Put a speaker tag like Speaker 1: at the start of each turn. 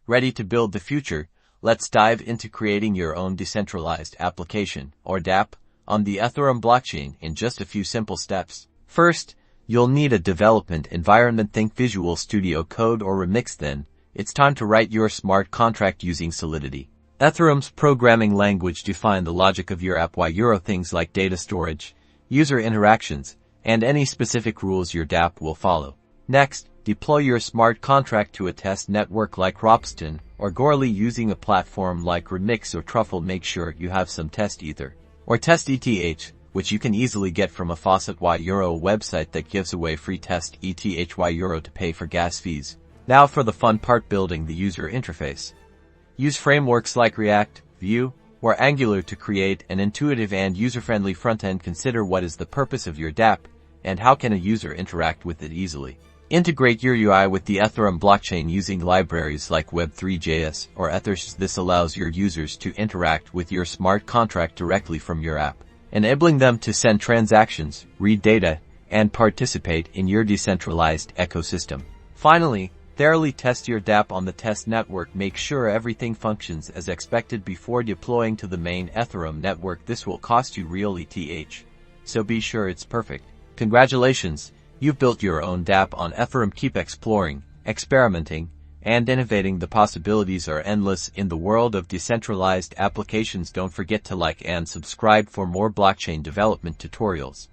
Speaker 1: Ready to build the future? Let's dive into creating your own decentralized application, or dApp, on the Ethereum blockchain in just a few simple steps. First, you'll need a development environment. Think Visual Studio Code or Remix. Then, it's time to write your smart contract using Solidity. Ethereum's programming language defines the logic of your app while things like data storage, user interactions, and any specific rules your dApp will follow. Next, deploy your smart contract to a test network like Ropsten or Goerli using a platform like Remix or Truffle. Make sure you have some test Ether or test ETH, which you can easily get from a Faucet Euro website that gives away free test ETH Euro to pay for gas fees. Now for the fun part, building the user interface. Use frameworks like React, Vue, or Angular to create an intuitive and user-friendly front-end. Consider what is the purpose of your dApp and how can a user interact with it easily. Integrate your UI with the Ethereum blockchain using libraries like Web3.js or Ethers. This allows your users to interact with your smart contract directly from your app, enabling them to send transactions, read data, and participate in your decentralized ecosystem. Finally, thoroughly test your dApp on the test network. Make sure everything functions as expected before deploying to the main Ethereum network. This will cost you real ETH, so be sure it's perfect. Congratulations, you've built your own dApp on Ethereum. Keep exploring, experimenting, and innovating. The possibilities are endless in the world of decentralized applications. Don't forget to like and subscribe for more blockchain development tutorials.